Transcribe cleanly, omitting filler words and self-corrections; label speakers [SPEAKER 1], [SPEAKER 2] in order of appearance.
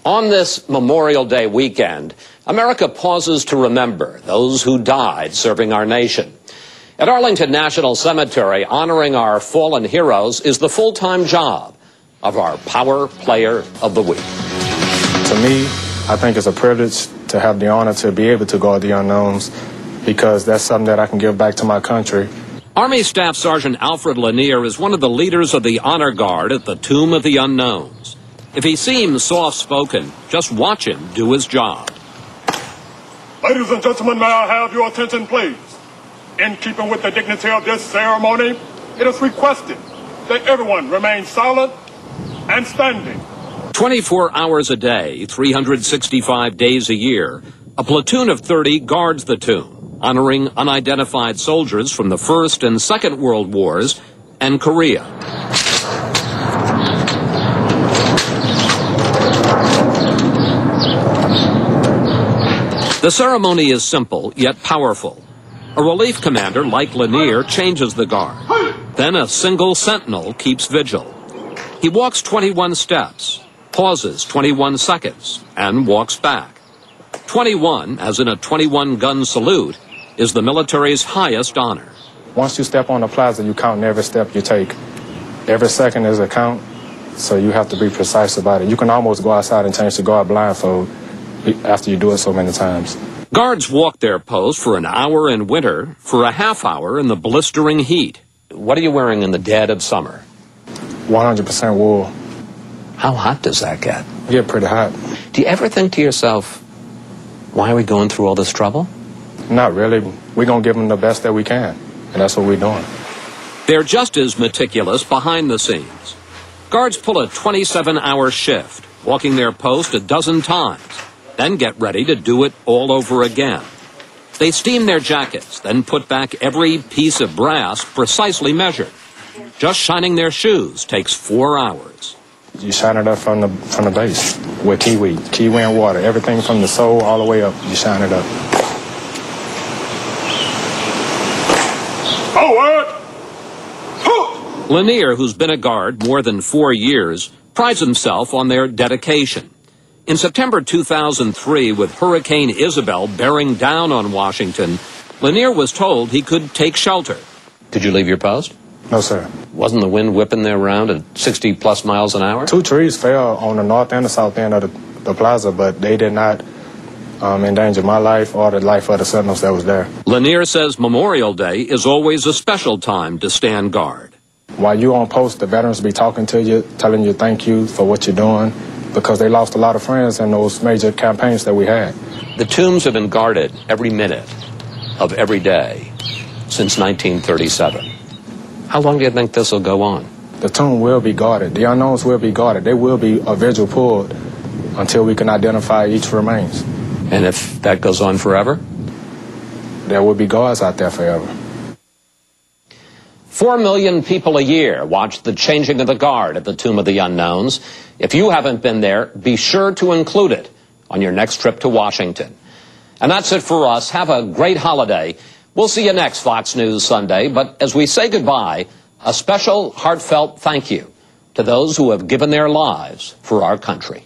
[SPEAKER 1] On this Memorial Day weekend, America pauses to remember those who died serving our nation. At Arlington National Cemetery, honoring our fallen heroes is the full-time job of our Power Player of the Week.
[SPEAKER 2] To me, I think it's a privilege to have the honor to be able to guard the unknowns, because that's something that I can give back to my country.
[SPEAKER 1] Army Staff Sergeant Alfred Lanier is one of the leaders of the Honor Guard at the Tomb of the Unknowns. If he seems soft-spoken, just watch him do his job.
[SPEAKER 3] Ladies and gentlemen, may I have your attention, please? In keeping with the dignity of this ceremony, it is requested that everyone remain silent and standing.
[SPEAKER 1] 24 hours a day, 365 days a year, a platoon of 30 guards the tomb, honoring unidentified soldiers from the First and Second World Wars and Korea. The ceremony is simple, yet powerful. A relief commander, like Lanier, changes the guard. Then a single sentinel keeps vigil. He walks 21 steps, pauses 21 seconds, and walks back. 21, as in a 21-gun salute, is the military's highest honor.
[SPEAKER 2] Once you step on the plaza, you count every step you take. Every second is a count, so you have to be precise about it. You can almost go outside and change the guard blindfold after you do it so many times.
[SPEAKER 1] Guards walk their post for an hour in winter, for a half hour in the blistering heat. What are you wearing in the dead of summer?
[SPEAKER 2] 100% wool.
[SPEAKER 1] How hot does that get?
[SPEAKER 2] It get pretty hot.
[SPEAKER 1] Do you ever think to yourself, why are we going through all this trouble?
[SPEAKER 2] Not really. We're going to give them the best that we can, and that's what we're doing.
[SPEAKER 1] They're just as meticulous behind the scenes. Guards pull a 27-hour shift, walking their post a dozen times, then get ready to do it all over again. They steam their jackets, then put back every piece of brass precisely measured. Just shining their shoes takes 4 hours.
[SPEAKER 2] You shine it up from the base with kiwi and water. Everything from the sole all the way up, you shine it up.
[SPEAKER 3] Forward!
[SPEAKER 1] Lanier, who's been a guard more than 4 years, prides himself on their dedication. In September 2003, with Hurricane Isabel bearing down on Washington, Lanier was told he could take shelter. Did you leave your post?
[SPEAKER 2] No, sir.
[SPEAKER 1] Wasn't the wind whipping there around at 60-plus miles an hour?
[SPEAKER 2] 2 trees fell on the north and the south end of the plaza, but they did not endanger my life or the life of the sentinels that was there.
[SPEAKER 1] Lanier says Memorial Day is always a special time to stand guard.
[SPEAKER 2] While you're on post, the veterans be talking to you, telling you thank you for what you're doing, because they lost a lot of friends in those major campaigns that we had.
[SPEAKER 1] The tombs have been guarded every minute of every day since 1937. How long do you think this will go on?
[SPEAKER 2] The tomb will be guarded. The unknowns will be guarded. There will be a vigil pulled until we can identify each remains.
[SPEAKER 1] And if that goes on forever?
[SPEAKER 2] There will be guards out there forever.
[SPEAKER 1] 4 million people a year watch the changing of the guard at the Tomb of the Unknowns. If you haven't been there, be sure to include it on your next trip to Washington. And that's it for us. Have a great holiday. We'll see you next Fox News Sunday. But as we say goodbye, a special heartfelt thank you to those who have given their lives for our country.